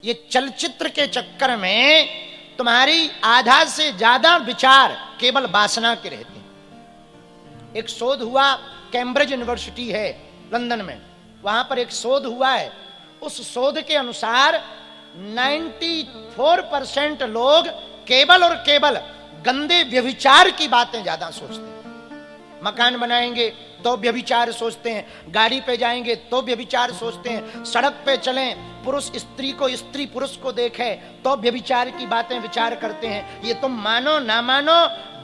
ये चलचित्र के चक्कर में तुम्हारी आधा से ज्यादा विचार केवल वासना के रहते हैं। एक शोध हुआ, कैम्ब्रिज यूनिवर्सिटी है लंदन में, वहां पर एक शोध हुआ है। उस शोध के अनुसार 94% लोग केवल और केवल गंदे व्यभिचार की बातें ज्यादा सोचते हैं। मकान बनाएंगे तो व्यभिचार सोचते हैं, गाड़ी पे जाएंगे तो व्यभिचार सोचते हैं, सड़क पे चलें, पुरुष स्त्री को, स्त्री पुरुष को देखे तो व्यभिचार की बातें विचार करते हैं। ये तुम मानो ना मानो,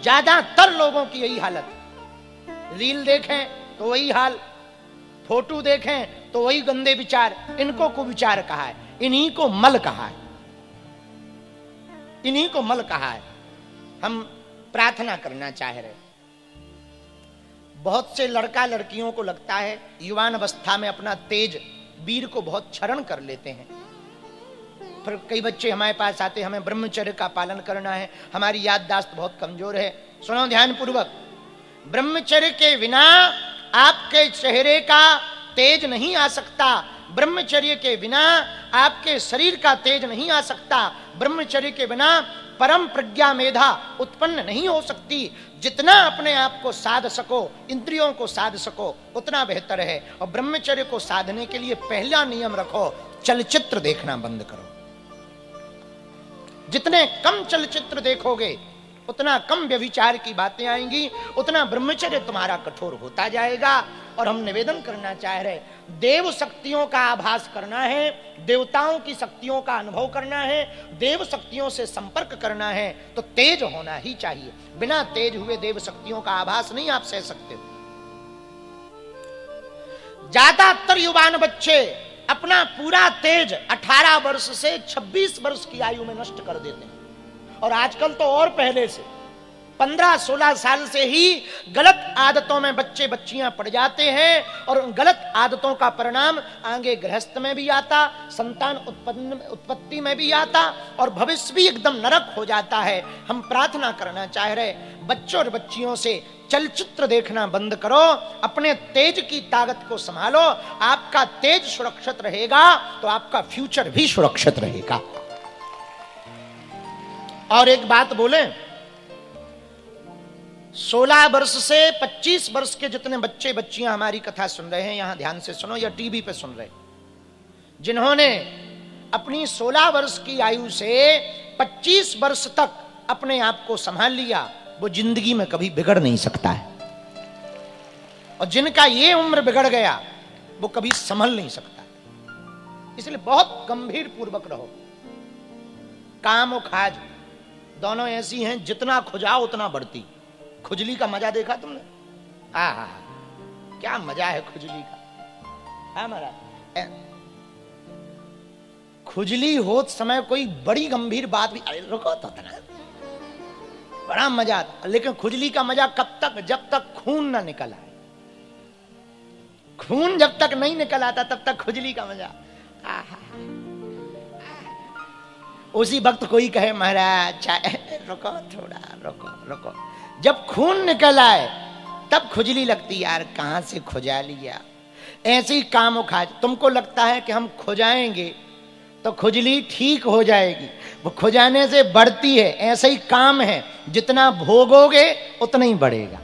ज्यादातर लोगों की यही हालत। रील देखें तो वही हाल, फोटो देखें तो वही गंदे विचार। इनको कुविचार कहा है, इन्हीं को मल कहा है, इन्हीं को मल कहा है। हम प्रार्थना करना चाह रहे। बहुत से लड़का लड़कियों को लगता है युवान अवस्था में अपना तेज वीर को बहुत क्षरण कर लेते हैं। फिर कई बच्चे हमारे पास आते हैं, हमें ब्रह्मचर्य का पालन करना है, हमारी याददाश्त बहुत कमजोर है। सुनो ध्यान पूर्वक, ब्रह्मचर्य के बिना आपके चेहरे का तेज नहीं आ सकता, ब्रह्मचर्य के बिना आपके शरीर का तेज नहीं आ सकता, ब्रह्मचर्य के बिना परम प्रज्ञा मेधा उत्पन्न नहीं हो सकती। जितना अपने आप को साध सको, इंद्रियों को साध सको, उतना बेहतर है। और ब्रह्मचर्य को साधने के लिए पहला नियम रखो, चलचित्र देखना बंद करो। जितने कम चलचित्र देखोगे उतना कम व्यभिचार की बातें आएंगी, उतना ब्रह्मचर्य तुम्हारा कठोर होता जाएगा। और हम निवेदन करना चाह रहे, देव शक्तियों का आभास करना है, देवताओं की शक्तियों का अनुभव करना है, देव शक्तियों से संपर्क करना है, तो तेज होना ही चाहिए। बिना तेज हुए देव शक्तियों का आभास नहीं आप सह सकते। ज्यादातर युवान बच्चे अपना पूरा तेज 18 वर्ष से 26 वर्ष की आयु में नष्ट कर देते हैं। और आजकल तो और पहले से 15-16 साल से ही गलत आदतों में बच्चे बच्चियां पड़ जाते हैं। और उन गलत आदतों का परिणाम आगे गृहस्थ में भी आता, संतान उत्पत्ति में भी आता, और भविष्य भी एकदम नरक हो जाता है। हम प्रार्थना करना चाह रहे, बच्चों और बच्चियों से चलचित्र देखना बंद करो, अपने तेज की ताकत को संभालो। आपका तेज सुरक्षित रहेगा तो आपका फ्यूचर भी सुरक्षित रहेगा। और एक बात बोले, 16 वर्ष से 25 वर्ष के जितने बच्चे बच्चियां हमारी कथा सुन रहे हैं, यहां ध्यान से सुनो या टीवी पे सुन रहे, जिन्होंने अपनी 16 वर्ष की आयु से 25 वर्ष तक अपने आप को संभाल लिया, वो जिंदगी में कभी बिगड़ नहीं सकता है। और जिनका ये उम्र बिगड़ गया वो कभी संभल नहीं सकता। इसलिए बहुत गंभीर पूर्वक रहो। काम और खाज दोनों ऐसी हैं, जितना खुजाओ उतना बढ़ती। खुजली का मजा देखा तुमने? हाँ, क्या मजा है खुजली का। हाँ महाराज, खुजली होते समय कोई बड़ी गंभीर बात भी, अरे रुको तो ना, बड़ा मजा आता। लेकिन खुजली का मजा कब तक? जब तक खून ना निकल आए। खून जब तक नहीं निकल आता तब तक खुजली का मजा। उसी वक्त कोई कहे महाराज रुको थोड़ा, रुको रुको। जब खून निकल आए तब खुजली लगती, यार कहां से खुजा लिया। ऐसे ही काम खाज, तुमको लगता है कि हम खुजाएंगे तो खुजली ठीक हो जाएगी, वो खुजाने से बढ़ती है। ऐसे ही काम है, जितना भोगोगे उतना ही बढ़ेगा,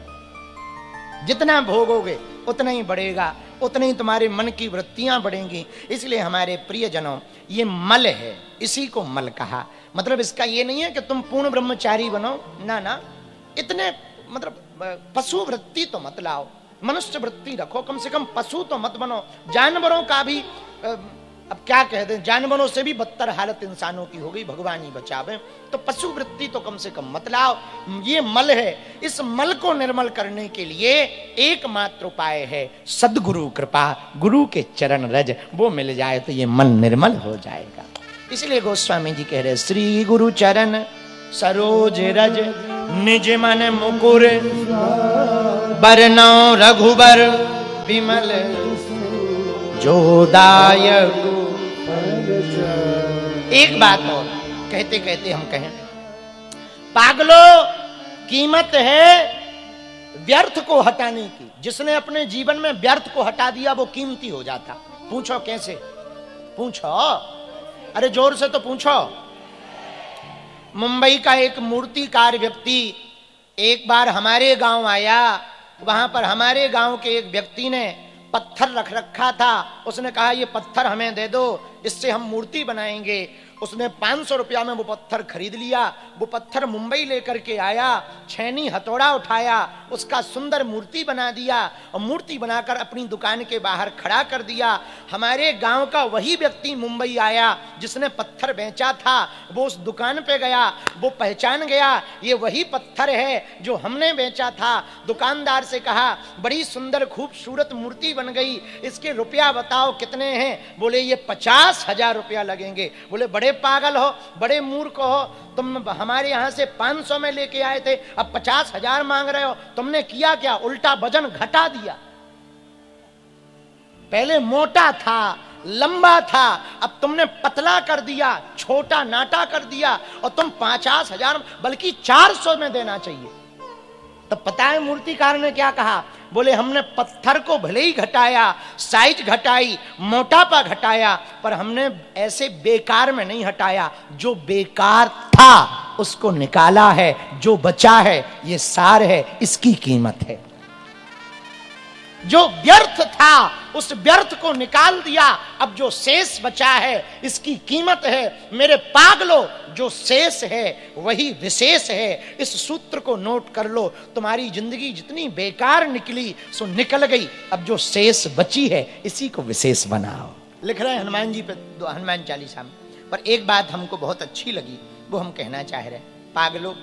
जितना भोगोगे उतना ही बढ़ेगा, उतनी ही तुम्हारे मन की वृत्तियां बढ़ेंगी। इसलिए हमारे प्रियजनों, ये मल है, इसी को मल कहा। मतलब इसका ये नहीं है कि तुम पूर्ण ब्रह्मचारी बनो, ना ना, इतने मतलब पशु वृत्ति तो मत लाओ, मनुष्य वृत्ति रखो, कम से कम पशु तो मत बनो। जानवरों का भी अब क्या कहते हैं, जानवरों से भी बदतर हालत इंसानों की हो गई, भगवान ही बचावे। तो पशु वृत्ति तो कम से कम मत लाओ। ये मल है, इस मल को निर्मल करने के लिए एकमात्र उपाय है सद्गुरु कृपा। गुरु के चरण रज वो मिल जाए तो ये मन निर्मल हो जाएगा। इसलिए गोस्वामी जी कह रहे, श्री गुरु चरण सरोज रज निज मन मुकुर, बरनौ रघुबर विमल जो दायक। एक बात और कहते कहते हम कहें, पागलों, कीमत है व्यर्थ को हटाने की। जिसने अपने जीवन में व्यर्थ को हटा दिया वो कीमती हो जाता। पूछो कैसे? पूछो अरे जोर से तो पूछो। मुंबई का एक मूर्तिकार व्यक्ति एक बार हमारे गांव आया। वहां पर हमारे गांव के एक व्यक्ति ने पत्थर रख रखा था। उसने कहा ये पत्थर हमें दे दो, इससे हम मूर्ति बनाएंगे। उसने 500 रुपया में वो पत्थर खरीद लिया। वो पत्थर मुंबई लेकर के आया, छैनी हथौड़ा उठाया, उसका सुंदर मूर्ति बना दिया और मूर्ति बनाकर अपनी दुकान के बाहर खड़ा कर दिया। हमारे गांव का वही व्यक्ति मुंबई आया जिसने पत्थर बेचा था। वो उस दुकान पे गया, वो पहचान गया ये वही पत्थर है जो हमने बेचा था। दुकानदार से कहा बड़ी सुंदर खूबसूरत मूर्ति बन गई, इसके रुपया बताओ कितने हैं? बोले ये 50,000 रुपया लगेंगे। बोले बड़े पागल हो, बड़े मूर्ख हो, तुम हमारे यहां से 500 में लेके आए थे, अब 50,000 मांग रहे हो। तुमने किया क्या? उल्टा वजन घटा दिया। पहले मोटा था, लंबा था, अब तुमने पतला कर दिया, छोटा नाटा कर दिया और तुम 50,000 बल्कि 400 में देना चाहिए। तो पता है मूर्तिकार ने क्या कहा? बोले हमने पत्थर को भले ही घटाया, साइज घटाई, मोटापा घटाया, पर हमने ऐसे बेकार में नहीं हटाया। जो बेकार था उसको निकाला है, जो बचा है ये सार है, इसकी कीमत है। जो व्यर्थ था उस व्यर्थ को निकाल दिया, अब जो शेष बचा है इसकी कीमत है। मेरे पागलों, जो शेष है वही विशेष है। इस सूत्र को नोट कर लो। तुम्हारी जिंदगी जितनी बेकार निकली सो निकल गई, अब जो शेष बची है इसी को विशेष बनाओ। लिख रहे हैं हनुमान जी पे हनुमान चालीसा में। पर एक बात हमको बहुत अच्छी लगी, वो हम कहना चाह रहे हैं। पागलों,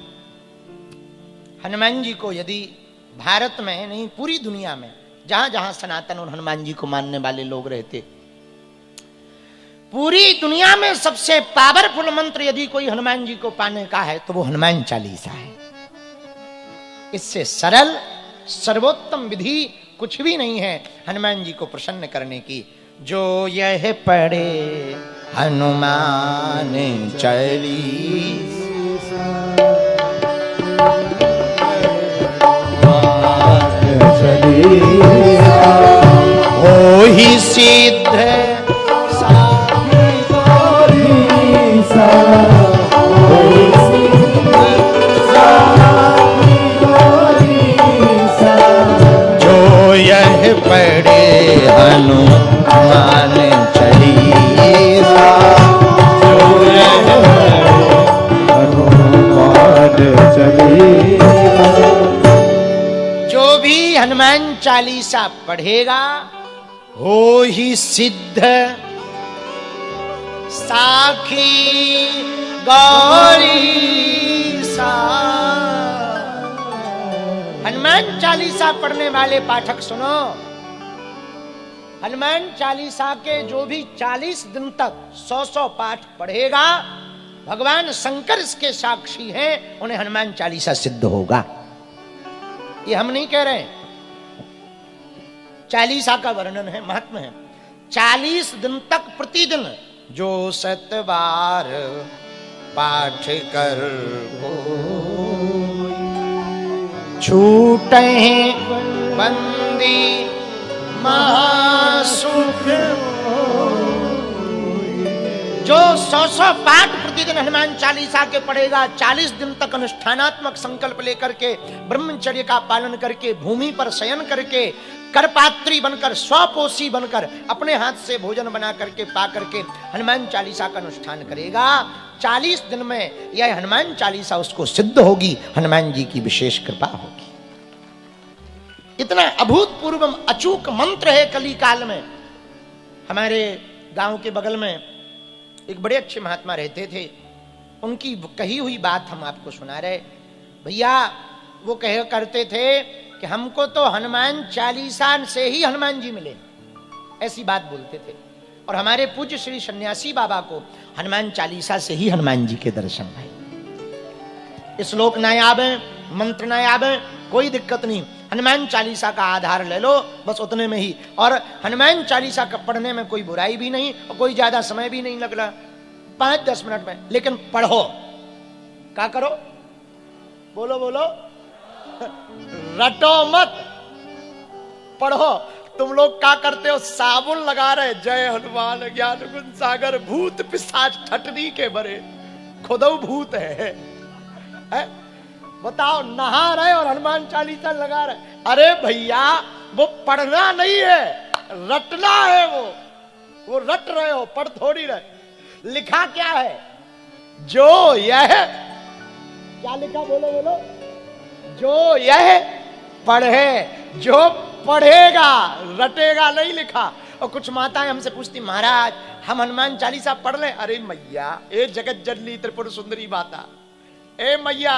हनुमान जी को यदि भारत में नहीं पूरी दुनिया में जहां जहां सनातन और हनुमान जी को मानने वाले लोग रहते, पूरी दुनिया में सबसे पावरफुल मंत्र यदि कोई हनुमान जी को पाने का है तो वो हनुमान चालीसा है। इससे सरल सर्वोत्तम विधि कुछ भी नहीं है हनुमान जी को प्रसन्न करने की। जो यह पढ़े हनुमान चालीसा हो ही सिद्ध जो यह पढ़े हनुमान चालीसा, जो यह हनुमान चालीसा, जो भी हनुमान चालीसा पढ़ेगा हो ही सिद्ध साखी गौरी सा। हनुमान चालीसा पढ़ने वाले पाठक सुनो, हनुमान चालीसा के जो भी 40 दिन तक 100 पाठ पढ़ेगा, भगवान शंकर इसके साक्षी हैं, उन्हें हनुमान चालीसा सिद्ध होगा। ये हम नहीं कह रहे हैं, चालीसा का वर्णन है, महात्मा है। 40 दिन तक प्रतिदिन जो 7 बार पाठ कर छूटे बंदी महासुख। जो 100 पाठ प्रतिदिन हनुमान चालीसा के पढ़ेगा, 40 दिन तक अनुष्ठानात्मक संकल्प लेकर के ब्रह्मचर्य का पालन करके भूमि पर शयन करके करपात्री बनकर स्वपोषी बनकर अपने हाथ से भोजन बना करके पा करके हनुमान चालीसा का अनुष्ठान करेगा, 40 दिन में यह हनुमान चालीसा उसको सिद्ध होगी। हनुमान जी की विशेष कृपा होगी। इतना अभूतपूर्व अचूक मंत्र है कली काल में। हमारे गांव के बगल में एक बड़े अच्छे महात्मा रहते थे, उनकी कही हुई बात हम आपको सुना रहे। भैया वो कह करते थे कि हमको तो हनुमान चालीसा से ही हनुमान जी मिले, ऐसी बात बोलते थे। और हमारे पूज्य श्री सन्यासी बाबा को हनुमान चालीसा से ही हनुमान जी के दर्शन भाई। श्लोक ना आवे, मंत्र ना आवे, कोई दिक्कत नहीं, हनुमान चालीसा का आधार ले लो बस उतने में ही। और हनुमान चालीसा का पढ़ने में कोई बुराई भी नहीं और कोई ज्यादा समय भी नहीं लग रहा, 5-10 मिनट में, लेकिन पढ़ो। क्या करो? बोलो बोलो, रटो मत, पढ़ो। तुम लोग क्या करते हो? साबुन लगा रहे, जय हनुमान ज्ञान गुण सागर, भूत पिशाच ठटनी के भरे, खुदो भूत है? बताओ, नहा रहे और हनुमान चालीसा लगा रहे। अरे भैया, वो पढ़ना नहीं है, रटना है। वो रट रहे हो, पढ़ थोड़ी रहे। लिखा क्या है? जो यह, क्या लिखा? बोलो बोलो। जो यह पढ़े, जो पढ़ेगा, रटेगा नहीं लिखा। और कुछ माताएं हमसे पूछती, महाराज हम हनुमान चालीसा पढ़ लें? अरे मैया, ए जगत जननी त्रिपुर सुंदरी माता, ए मैया,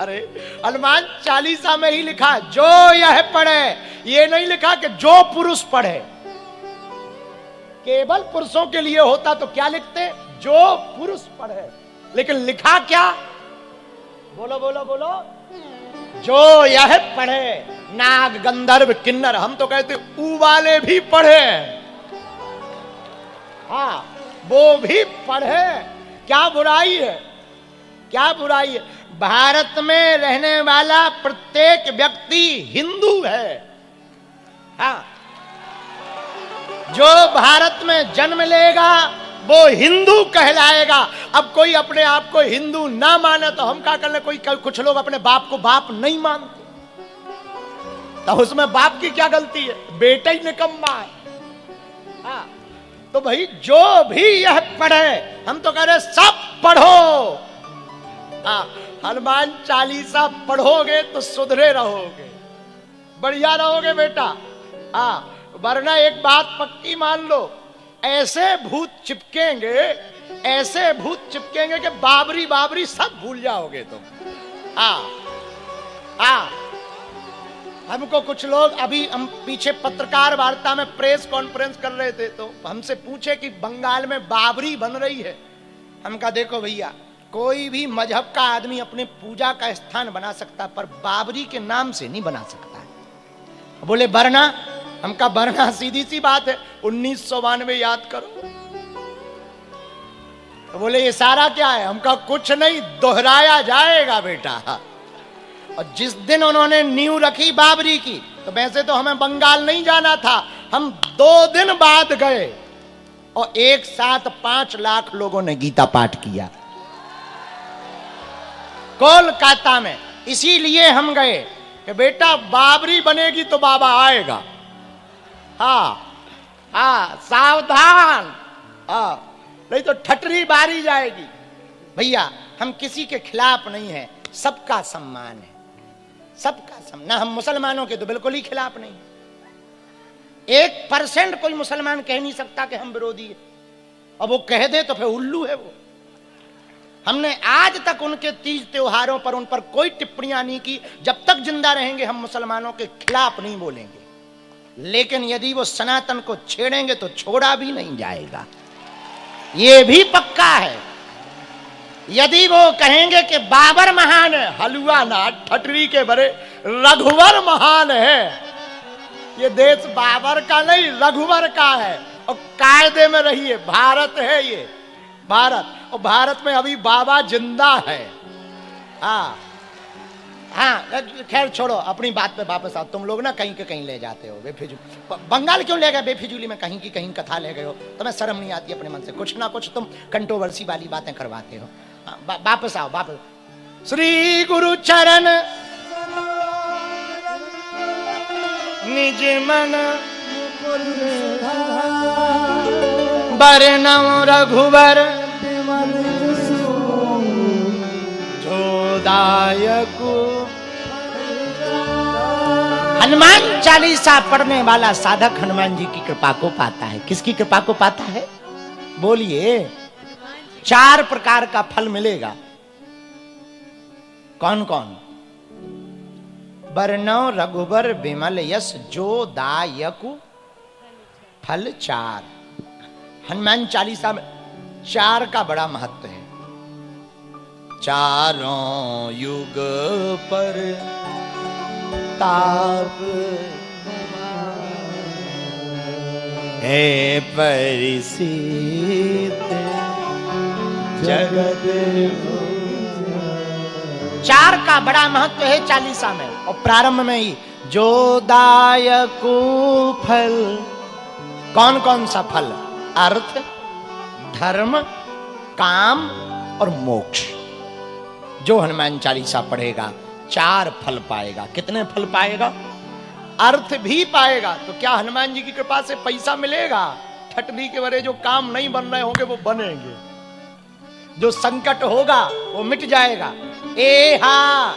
अरे हनुमान चालीसा में ही लिखा जो यह पढ़े, ये नहीं लिखा कि जो पुरुष पढ़े। केवल पुरुषों के लिए होता तो क्या लिखते? जो पुरुष पढ़े। लेकिन लिखा क्या? बोलो बोलो बोलो। जो यह पढ़े, नाग गंधर्व किन्नर, हम तो कहते ऊ वाले भी पढ़े। हाँ, वो भी पढ़े। क्या बुराई है? क्या बुराई है? भारत में रहने वाला प्रत्येक व्यक्ति हिंदू है। हाँ, जो भारत में जन्म लेगा वो हिंदू कहलाएगा। अब कोई अपने आप को हिंदू ना माने तो हम क्या कर ले? कुछ लोग अपने बाप को बाप नहीं मानते, तो उसमें बाप की क्या गलती है? बेटा ही निकम्मा है। हाँ, तो भाई जो भी यह पढ़े, हम तो कह रहे सब पढ़ो। हनुमान चालीसा पढ़ोगे तो सुधरे रहोगे, बढ़िया रहोगे बेटा। वरना एक बात पक्की मान लो, ऐसे भूत चिपकेंगे, ऐसे भूत चिपकेंगे कि बाबरी बाबरी सब भूल जाओगे तुम। हमको कुछ लोग, अभी हम पीछे पत्रकार वार्ता में प्रेस कॉन्फ्रेंस कर रहे थे, तो हमसे पूछे कि बंगाल में बाबरी बन रही है। हम कहा देखो भैया, कोई भी मजहब का आदमी अपने पूजा का स्थान बना सकता, पर बाबरी के नाम से नहीं बना सकता। बोले वरना? हम कहा वरना सीधी सी बात है, 1992 याद करो। तो बोले ये सारा क्या है? हम कहा कुछ नहीं, दोहराया जाएगा बेटा। और जिस दिन उन्होंने नींव रखी बाबरी की, तो वैसे तो हमें बंगाल नहीं जाना था, हम 2 दिन बाद गए और एक साथ 5 लाख लोगों ने गीता पाठ किया कोलकाता में। इसीलिए हम गए कि बेटा बाबरी बनेगी तो बाबा आएगा। सावधान, नहीं तो ठटरी बारी जाएगी। भैया हम किसी के खिलाफ नहीं है, सबका सम्मान है, सबका सम्मान। ना हम मुसलमानों के तो बिल्कुल ही खिलाफ नहीं, 1% कोई मुसलमान कह नहीं सकता कि हम विरोधी है। और वो कह दे तो फिर उल्लू है वो। हमने आज तक उनके तीज त्योहारों पर उन पर कोई टिप्पणियां नहीं की। जब तक जिंदा रहेंगे हम मुसलमानों के खिलाफ नहीं बोलेंगे, लेकिन यदि वो सनातन को छेड़ेंगे तो छोड़ा भी नहीं जाएगा, ये भी पक्का है। यदि वो कहेंगे कि बाबर महान है, हलवा ना ठटरी के भरे, रघुवर महान है। ये देश बाबर का नहीं, रघुवर का है। और कायदे में रहिए, भारत है ये, भारत। और भारत में अभी बाबा जिंदा है। खैर छोड़ो, अपनी बात पे वापस आओ। तुम लोग ना कहीं के कहीं ले जाते हो बेफिजूल। बंगाल क्यों ले गए बेफिजूली में? कहीं की कहीं कथा ले गए हो, तुम्हें शर्म नहीं आती अपने मन से? कुछ ना कुछ तुम कंट्रोवर्सी वाली बातें करवाते हो। वापस आओ, वापस। श्री गुरु चरण निज मन बरनम रघुवर जोदायक। हनुमान चालीसा पढ़ने वाला साधक हनुमान जी की कृपा को पाता है। किसकी कृपा को पाता है? बोलिए। 4 प्रकार का फल मिलेगा। कौन कौन? बरनौ रघुबर विमल यश जो दायकु फल 4। हनुमान चालीसा में 4 का बड़ा महत्व है। चारों युग पर ताप है परिसित जगत। 4 का बड़ा महत्व है चालीसा में। और प्रारंभ में ही जो दायको फल। कौन कौन सा फल? अर्थ, धर्म, काम और मोक्ष। जो हनुमान चालीसा पढ़ेगा 4 फल पाएगा। कितने फल पाएगा? अर्थ भी पाएगा। तो क्या हनुमान जी की कृपा से पैसा मिलेगा? ठटनी के वरे जो काम नहीं बन रहे होंगे वो बनेंगे। जो संकट होगा वो मिट जाएगा। ए हा